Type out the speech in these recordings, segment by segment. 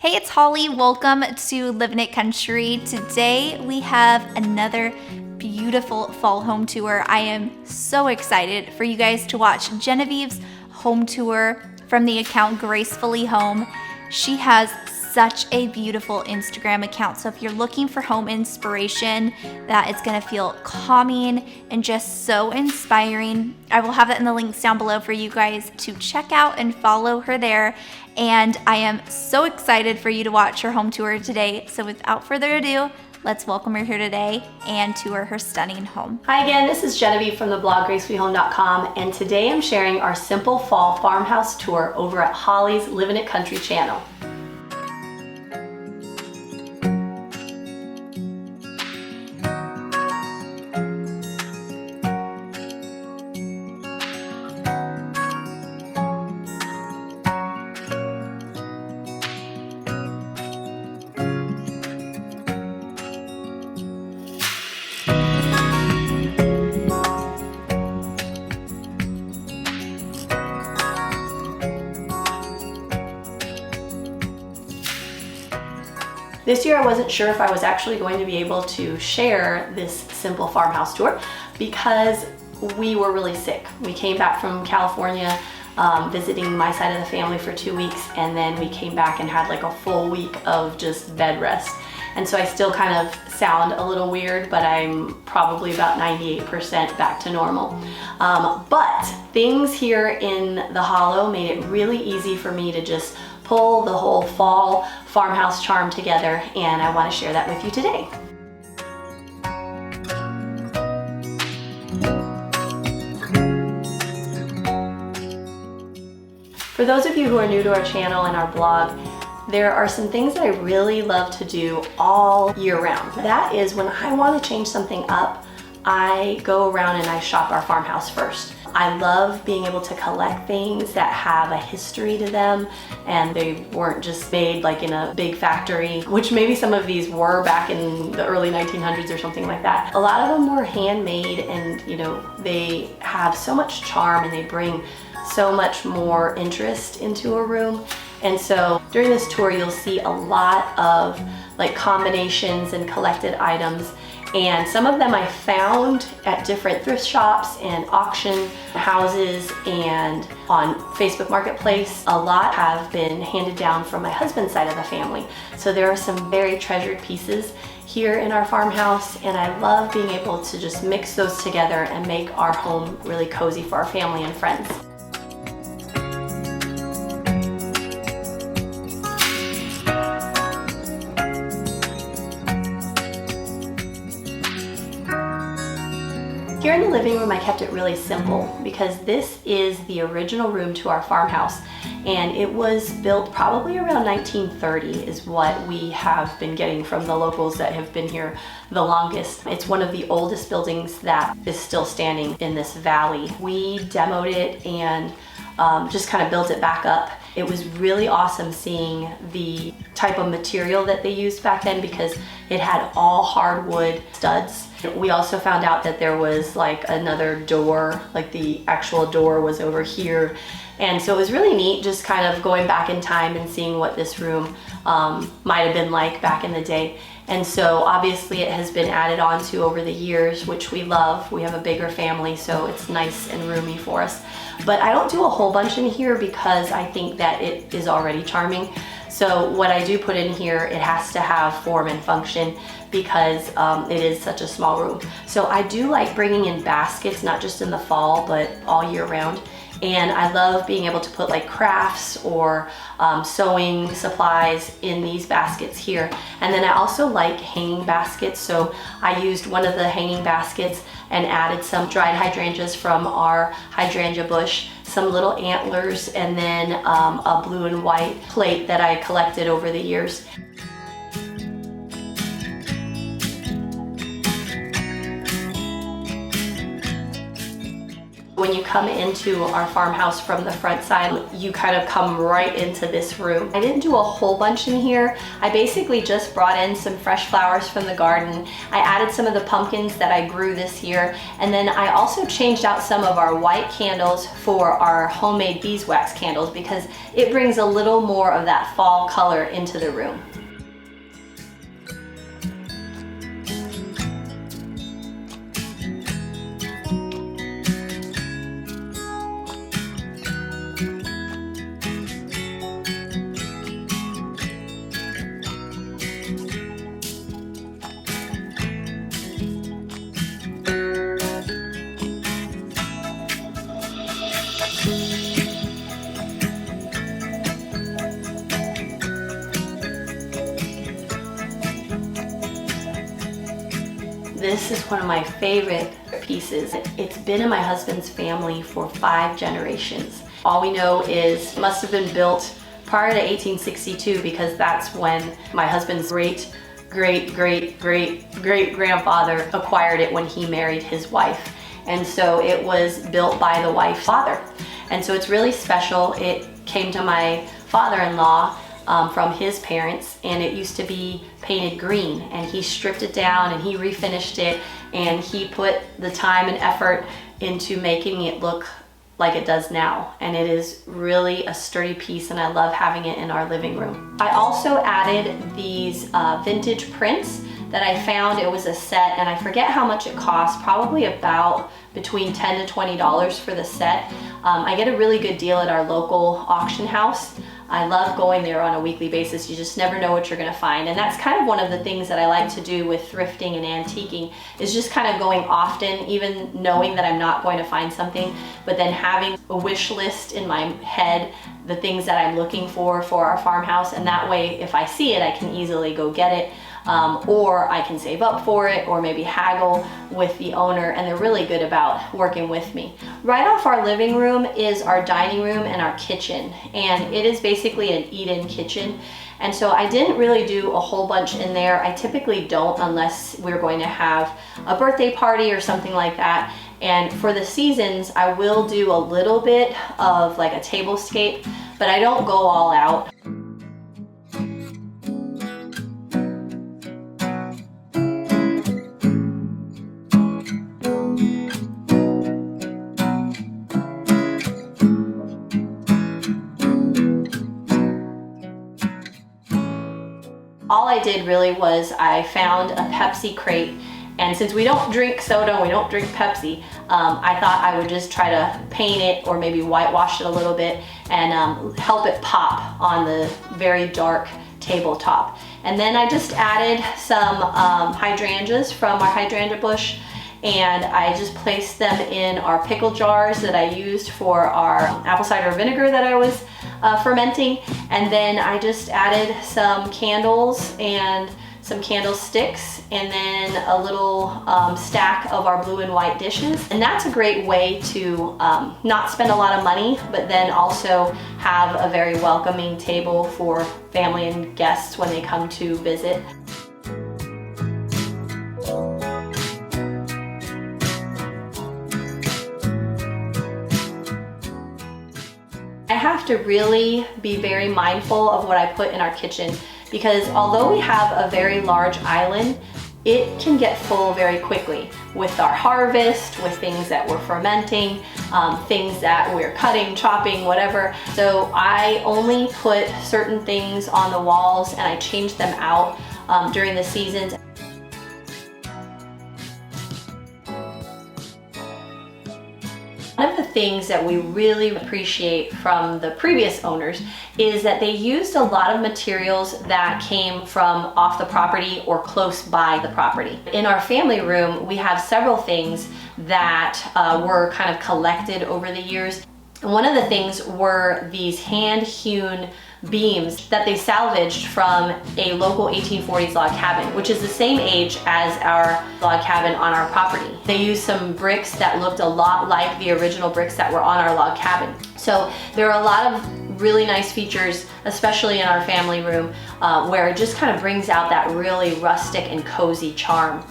Hey, it's Holly. Welcome to Living It Country. Today we have another beautiful fall home tour. I am so excited for you guys to watch Genevieve's home tour from the account Gracefully Home. She has such a beautiful Instagram account. So if you're looking for home inspiration that is going to feel calming and just so inspiring, I will have that in the links down below for you guys to check out and follow her there. And I am so excited for you to watch her home tour today. So without further ado, let's welcome her here today and tour her stunning home. Hi again, this is Genevieve from the blog gracefullyhome.com, and today I'm sharing our simple fall farmhouse tour over at Holly's Living It Country channel. This year I wasn't sure if I was actually going to be able to share this simple farmhouse tour because we were really sick. We came back from California visiting my side of the family for 2 weeks, and then we came back and had like a full week of just bed rest. And so I still kind of sound a little weird, but I'm probably about 98% back to normal. But things here in the Hollow made it really easy for me to just pull the whole fall farmhouse charm together, and I want to share that with you today. For those of you who are new to our channel and our blog, there are some things that I really love to do all year round. That is, when I want to change something up, I go around and I shop our farmhouse first. I love being able to collect things that have a history to them and they weren't just made like in a big factory, which maybe some of these were back in the early 1900s or something like that. A lot of them were handmade, and they have so much charm and they bring so much more interest into a room. And so during this tour you'll see a lot of like combinations and collected items, and some of them I found at different thrift shops and auction houses and on Facebook Marketplace. A lot have been handed down from my husband's side of the family. So there are some very treasured pieces here in our farmhouse, and I love being able to just mix those together and make our home really cozy for our family and friends. Here in the living room I kept it really simple because this is the original room to our farmhouse, and it was built probably around 1930 is what we have been getting from the locals that have been here the longest. It's one of the oldest buildings that is still standing in this valley. We demoed it and just kind of built it back up. It was really awesome seeing the type of material that they used back then because it had all hardwood studs. We also found out that there was like another door, like the actual door was over here. And so it was really neat just kind of going back in time and seeing what this room might have been like back in the day. And so obviously it has been added on to over the years, which we love. We have a bigger family, so it's nice and roomy for us. But I don't do a whole bunch in here because I think that it is already charming. So what I do put in here, it has to have form and function because it is such a small room. So I do like bringing in baskets, not just in the fall, but all year round. And I love being able to put like crafts or sewing supplies in these baskets here. And then I also like hanging baskets. So I used one of the hanging baskets and added some dried hydrangeas from our hydrangea bush, some little antlers, and then a blue and white plate that I collected over the years. When you come into our farmhouse from the front side, you kind of come right into this room. I didn't do a whole bunch in here. I basically just brought in some fresh flowers from the garden. I added some of the pumpkins that I grew this year, and then I also changed out some of our white candles for our homemade beeswax candles because it brings a little more of that fall color into the room. This is one of my favorite pieces. It's been in my husband's family for 5 generations. All we know is it must have been built prior to 1862 because that's when my husband's great-great-great-great-great-grandfather acquired it when he married his wife. And so it was built by the wife's father. And so it's really special. It came to my father-in-law from his parents, and it used to be painted green, and he stripped it down and he refinished it, and he put the time and effort into making it look like it does now. And it is really a sturdy piece, and I love having it in our living room. I also added these vintage prints that I found. It was a set, and I forget how much it cost, probably about between $10 to $20 for the set. I get a really good deal at our local auction house. I love going there on a weekly basis. You just never know what you're gonna find. And that's kind of one of the things that I like to do with thrifting and antiquing, is just kind of going often, even knowing that I'm not going to find something, but then having a wish list in my head, the things that I'm looking for our farmhouse. And that way, if I see it, I can easily go get it. Or I can save up for it, or maybe haggle with the owner, and they're really good about working with me. Right off our living room is our dining room and our kitchen, and it is basically an eat-in kitchen. And so I didn't really do a whole bunch in there. I typically don't unless we're going to have a birthday party or something like that. And for the seasons, I will do a little bit of like a tablescape, but I don't go all out. All I did really was I found a Pepsi crate, and since we don't drink soda and we don't drink Pepsi, I thought I would just try to paint it or maybe whitewash it a little bit and help it pop on the very dark tabletop. And then I just added some hydrangeas from our hydrangea bush, and I just placed them in our pickle jars that I used for our apple cider vinegar that I was fermenting. And then I just added some candles and some candlesticks, and then a little stack of our blue and white dishes. And that's a great way to not spend a lot of money, but then also have a very welcoming table for family and guests when they come to visit. I have to really be very mindful of what I put in our kitchen, because although we have a very large island, it can get full very quickly with our harvest, with things that we're fermenting, things that we're cutting, chopping, whatever. So I only put certain things on the walls, and I change them out during the seasons. One of the things that we really appreciate from the previous owners is that they used a lot of materials that came from off the property or close by the property. In our family room, we have several things that were kind of collected over the years. And one of the things were these hand-hewn beams that they salvaged from a local 1840s log cabin, which is the same age as our log cabin on our property. They used some bricks that looked a lot like the original bricks that were on our log cabin. So there are a lot of really nice features, especially in our family room, where it just kind of brings out that really rustic and cozy charm.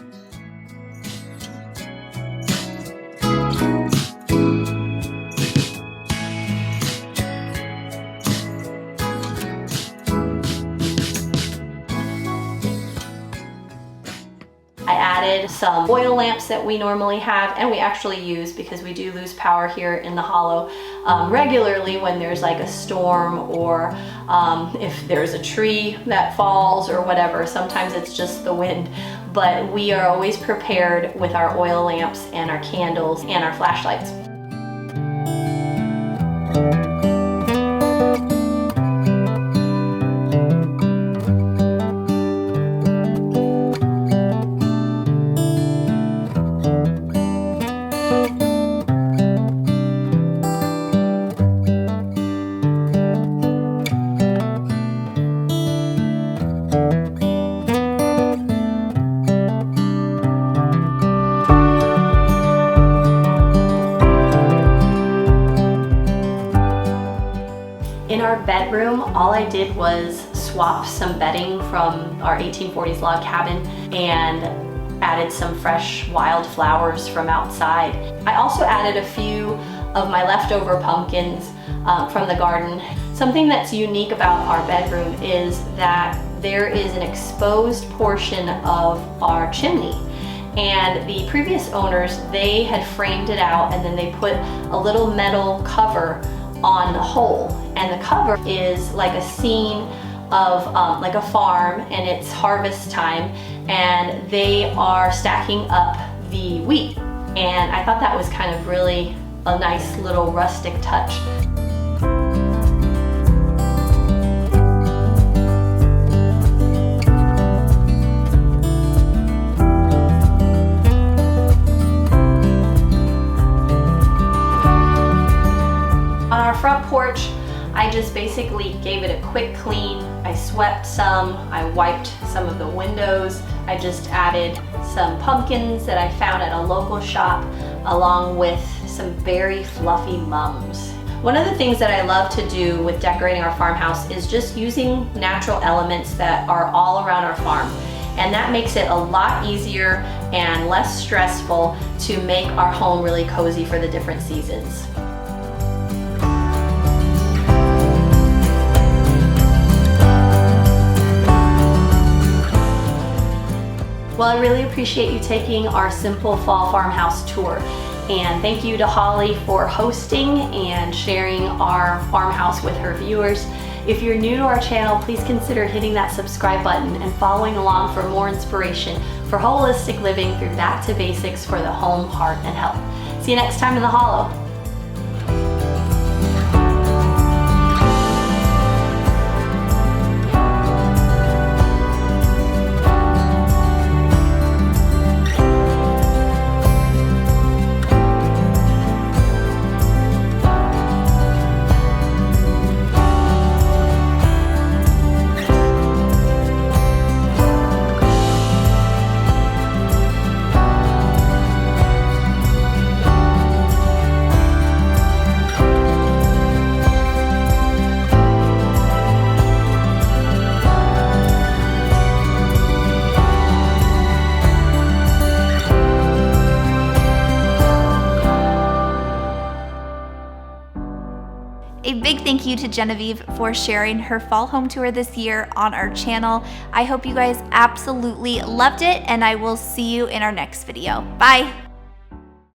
added some oil lamps that we normally have, and we actually use, because we do lose power here in the hollow regularly when there's like a storm, or if there's a tree that falls or whatever. Sometimes it's just the wind, but we are always prepared with our oil lamps and our candles and our flashlights. In our bedroom, all I did was swap some bedding from our 1840s log cabin and added some fresh wild flowers from outside. I also added a few of my leftover pumpkins from the garden. Something that's unique about our bedroom is that there is an exposed portion of our chimney. And the previous owners, they had framed it out and then they put a little metal cover on the hole, and the cover is like a scene of like a farm, and it's harvest time, and they are stacking up the wheat, and I thought that was kind of really a nice little rustic touch. On our front porch, I just basically gave it a quick clean. I swept some, I wiped some of the windows. I just added some pumpkins that I found at a local shop, along with some very fluffy mums. One of the things that I love to do with decorating our farmhouse is just using natural elements that are all around our farm. And that makes it a lot easier and less stressful to make our home really cozy for the different seasons. Well, I really appreciate you taking our simple fall farmhouse tour. And thank you to Holly for hosting and sharing our farmhouse with her viewers. If you're new to our channel, please consider hitting that subscribe button and following along for more inspiration for holistic living through back to basics for the home, heart, and health. See you next time in the Hollow. A big thank you to Genevieve for sharing her fall home tour this year on our channel. I hope you guys absolutely loved it, and I will see you in our next video. Bye.